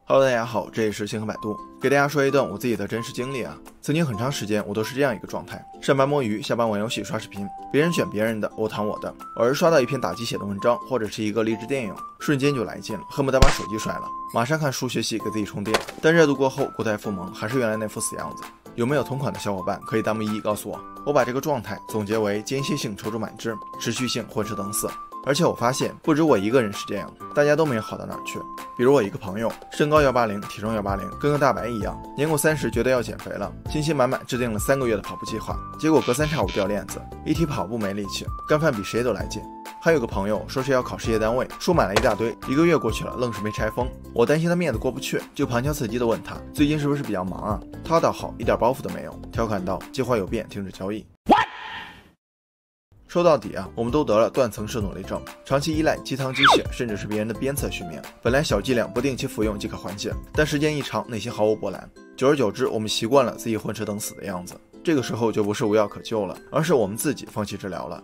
Hello， 大家好，这里是星河百度，给大家说一段我自己的真实经历啊。曾经很长时间我都是这样一个状态：上班摸鱼，下班玩游戏刷视频，别人选别人的，我谈我的。偶尔刷到一篇打鸡血的文章，或者是一个励志电影，瞬间就来劲了，恨不得把手机摔了，马上看书学习，给自己充电。但热度过后，国泰复萌，还是原来那副死样子。有没有同款的小伙伴可以弹幕1告诉我？我把这个状态总结为间歇性踌躇满志，持续性混吃等死。而且我发现不止我一个人是这样，大家都没有好到哪儿去。比如我一个朋友，身高180，体重180，跟个大白一样，年过30觉得要减肥了，信心满满制定了3个月的跑步计划，结果隔3差5掉链子，一提跑步没力气，干饭比谁都来劲。还有个朋友说是要考事业单位，书买了一大堆，1个月过去了，愣是没拆封。我担心他面子过不去，就旁敲侧击地问他最近是不是比较忙啊？他倒好，一点包袱都没有，调侃道计划有变，停止交易。说到底啊，我们都得了断层式努力症，长期依赖鸡汤鸡血，甚至是别人的鞭策续命。本来小剂量不定期服用即可缓解，但时间一长，内心毫无波澜。久而久之，我们习惯了自己混吃等死的样子。这个时候就不是无药可救了，而是我们自己放弃治疗了。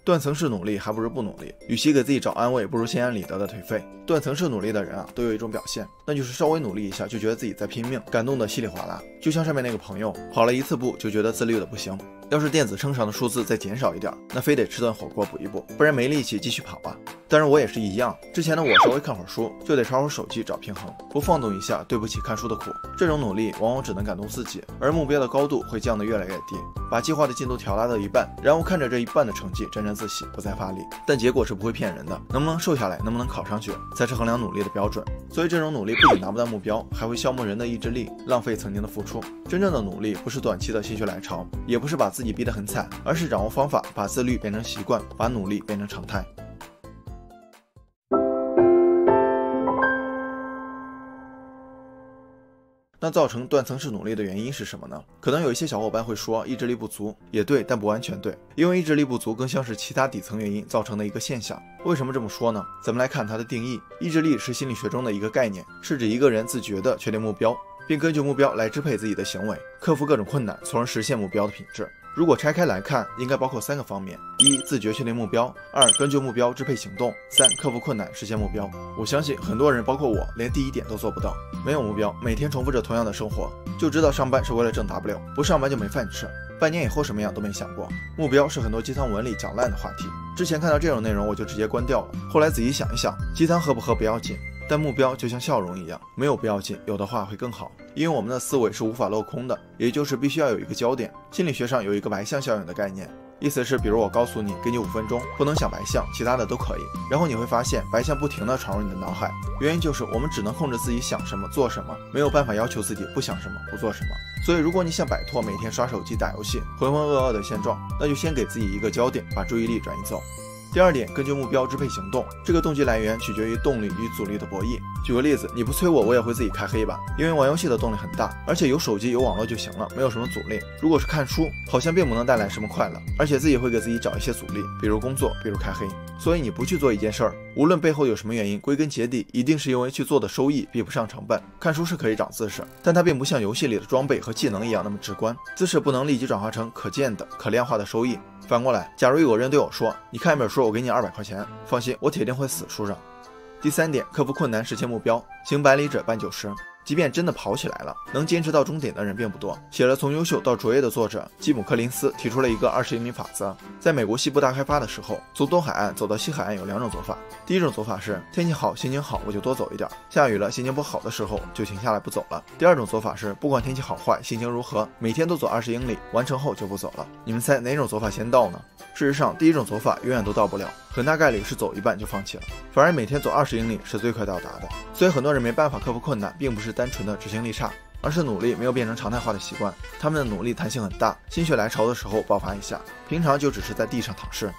断层式努力还不如不努力，与其给自己找安慰，不如心安理得的颓废。断层式努力的人啊，都有一种表现，那就是稍微努力一下就觉得自己在拼命，感动的稀里哗啦。就像上面那个朋友，跑了1次步就觉得自律的不行，要是电子秤上的数字再减少一点，那非得吃顿火锅补一补，不然没力气继续跑吧。当然我也是一样，之前的我稍微看会儿书，就得刷会儿手机找平衡，不放纵一下对不起看书的苦。这种努力往往只能感动自己，而目标的高度会降得越来越低，把计划的进度调拉到一半，然后看着这一半的成绩沾沾自喜，不再发力。但结果是不会骗人的，能不能瘦下来，能不能考上去，才是衡量努力的标准。所以这种努力不仅拿不到目标，还会消磨人的意志力，浪费曾经的付出。真正的努力不是短期的心血来潮，也不是把自己逼得很惨，而是掌握方法，把自律变成习惯，把努力变成常态。那造成断层式努力的原因是什么呢？可能有一些小伙伴会说意志力不足，也对，但不完全对，因为意志力不足更像是其他底层原因造成的一个现象。为什么这么说呢？咱们来看它的定义。意志力是心理学中的一个概念，是指一个人自觉地确定目标，并根据目标来支配自己的行为，克服各种困难，从而实现目标的品质。如果拆开来看，应该包括3个方面：1. 自觉确定目标；2. 根据目标支配行动；3. 克服困难实现目标。我相信很多人，包括我，连第1点都做不到。没有目标，每天重复着同样的生活，就知道上班是为了挣 W， 不上班就没饭吃。半年以后什么样都没想过。目标是很多鸡汤文里讲烂的话题，之前看到这种内容我就直接关掉了。后来仔细想一想，鸡汤喝不喝不要紧，但目标就像笑容一样，没有不要紧，有的话会更好。因为我们的思维是无法镂空的，也就是必须要有一个焦点。心理学上有一个白象效应的概念，意思是比如我告诉你，给你5分钟不能想白象，其他的都可以，然后你会发现白象不停地闯入你的脑海。原因就是我们只能控制自己想什么做什么，没有办法要求自己不想什么不做什么。所以如果你想摆脱每天刷手机打游戏浑浑噩噩的现状，那就先给自己一个焦点，把注意力转移走。第2点，根据目标支配行动。这个动机来源取决于动力与阻力的博弈。举个例子，你不催我，我也会自己开黑吧，因为玩游戏的动力很大，而且有手机有网络就行了，没有什么阻力。如果是看书，好像并不能带来什么快乐，而且自己会给自己找一些阻力，比如工作，比如开黑。所以你不去做一件事儿，无论背后有什么原因，归根结底一定是因为去做的收益比不上成本。看书是可以长姿势，但它并不像游戏里的装备和技能一样那么直观，姿势不能立即转化成可见的可量化的收益。反过来，假如有人对我说，你看一本书我给你200块钱，放心，我铁定会死书上。第3点，克服困难实现目标。行百里者半90。即便真的跑起来了，能坚持到终点的人并不多。写了《从优秀到卓越》的作者基姆·柯林斯提出了一个20英里法则。在美国西部大开发的时候，从东海岸走到西海岸有2种走法。第1种走法是天气好心情好我就多走一点，下雨了心情不好的时候就停下来不走了。第2种走法是不管天气好坏心情如何，每天都走20英里，完成后就不走了。你们猜哪种走法先到呢？事实上第1种走法永远都到不了，很大概率是走一半就放弃了，反而每天走20英里是最快到达的。所以很多人没办法克服困难，并不是单纯的执行力差，而是努力没有变成常态化的习惯。他们的努力弹性很大，心血来潮的时候爆发一下，平常就只是在地上躺尸。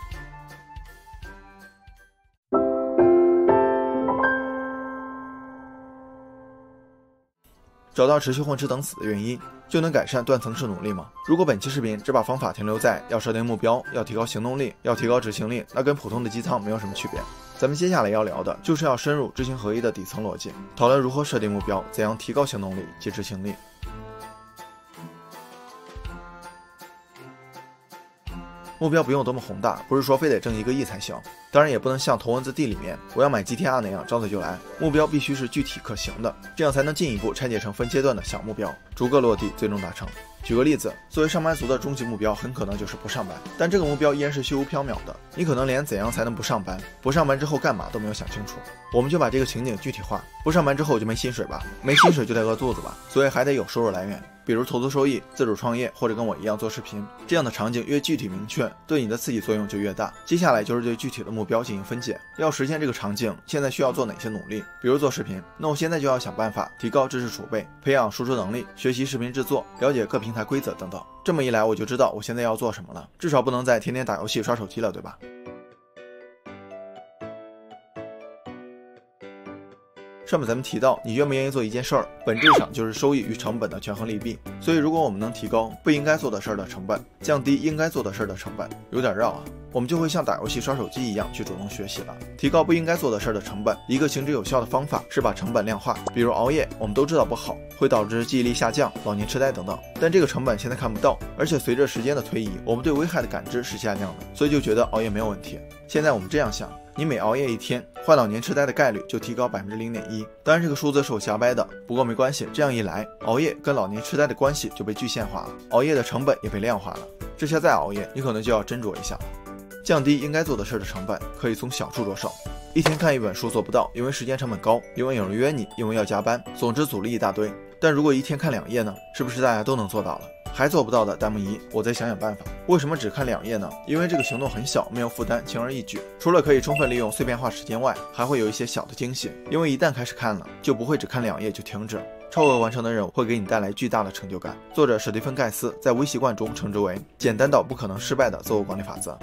找到持续混吃等死的原因，就能改善断层式努力吗？如果本期视频只把方法停留在要设定目标、要提高行动力、要提高执行力，那跟普通的鸡汤没有什么区别。咱们接下来要聊的就是要深入知行合一的底层逻辑，讨论如何设定目标，怎样提高行动力及执行力。目标不用多么宏大，不是说非得挣1个亿才行。当然也不能像头文字 D 里面我要买 GTR 那样张嘴就来，目标必须是具体可行的，这样才能进一步拆解成分阶段的小目标，逐个落地，最终达成。举个例子，作为上班族的终极目标很可能就是不上班，但这个目标依然是虚无缥缈的，你可能连怎样才能不上班，不上班之后干嘛都没有想清楚。我们就把这个情景具体化，不上班之后就没薪水吧，没薪水就得饿肚子吧，所以还得有收入来源，比如投资收益、自主创业，或者跟我一样做视频。这样的场景越具体明确，对你的刺激作用就越大。接下来就是对具体的目标进行分解，要实现这个场景，现在需要做哪些努力？比如做视频，那我现在就要想办法提高知识储备，培养输出能力，学习视频制作，了解各平台规则等等。这么一来，我就知道我现在要做什么了，至少不能再天天打游戏刷手机了，对吧？上面咱们提到，你愿不愿意做一件事儿，本质上就是收益与成本的权衡利弊。所以如果我们能提高不应该做的事儿的成本，降低应该做的事儿的成本，有点绕啊，我们就会像打游戏刷手机一样去主动学习了。提高不应该做的事儿的成本，一个行之有效的方法是把成本量化。比如熬夜，我们都知道不好，会导致记忆力下降、老年痴呆等等，但这个成本现在看不到，而且随着时间的推移，我们对危害的感知是下降的，所以就觉得熬夜没有问题。现在我们这样想，你每熬夜1天，患老年痴呆的概率就提高 0.1%。当然这个数字是我瞎掰的，不过没关系，这样一来，熬夜跟老年痴呆的关系就被具象化了，熬夜的成本也被量化了。这下再熬夜，你可能就要斟酌一下了。降低应该做的事的成本，可以从小处着手。1天看1本书做不到，因为时间成本高，因为有人约你，因为要加班，总之阻力一大堆。但如果1天看2页呢？是不是大家都能做到了？还做不到的弹幕1，我再想想办法。为什么只看2页呢？因为这个行动很小，没有负担，轻而易举。除了可以充分利用碎片化时间外，还会有一些小的惊喜。因为一旦开始看了，就不会只看2页就停止。超额完成的任务会给你带来巨大的成就感。作者史蒂芬·盖斯在微习惯中称之为简单到不可能失败的自我管理法则。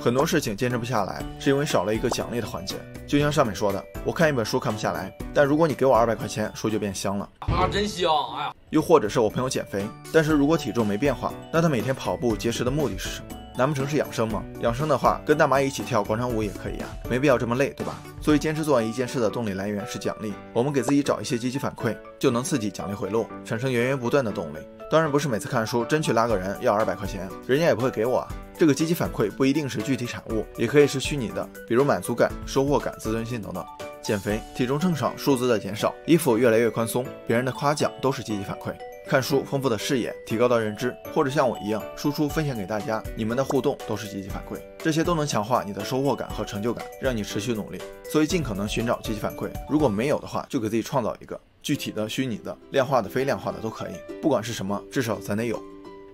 很多事情坚持不下来，是因为少了一个奖励的环节。就像上面说的，我看1本书看不下来，但如果你给我200块钱，书就变香了啊，真香！哎呀，又或者是我朋友减肥，但是如果体重没变化，那他每天跑步节食的目的是什么？难不成是养生吗？养生的话，跟大妈一起跳广场舞也可以啊，没必要这么累，对吧？所以坚持做完一件事的动力来源是奖励，我们给自己找一些积极反馈，就能刺激奖励回路，产生源源不断的动力。当然不是每次看书真去拉个人要200块钱，人家也不会给我啊。这个积极反馈不一定是具体产物，也可以是虚拟的，比如满足感、收获感、自尊心等等。减肥、体重秤上数字的减少，衣服越来越宽松，别人的夸奖都是积极反馈。看书丰富的视野，提高到认知，或者像我一样输出分享给大家，你们的互动都是积极反馈，这些都能强化你的收获感和成就感，让你持续努力。所以尽可能寻找积极反馈，如果没有的话，就给自己创造一个，具体的、虚拟的、量化的、非量化的都可以，不管是什么，至少咱得有。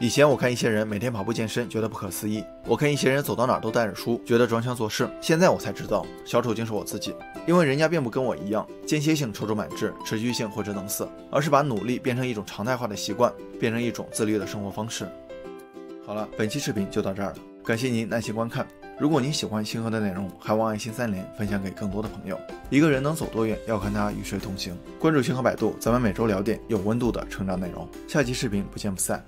以前我看一些人每天跑步健身，觉得不可思议；我看一些人走到哪儿都带着书，觉得装腔作势。现在我才知道，小丑竟是我自己，因为人家并不跟我一样间歇性踌躇满志、持续性或者等死，而是把努力变成一种常态化的习惯，变成一种自律的生活方式。好了，本期视频就到这儿了，感谢您耐心观看。如果您喜欢星河的内容，还望爱心3连分享给更多的朋友。一个人能走多远，要看他与谁同行。关注星河百度，咱们每周聊点有温度的成长内容。下期视频不见不散。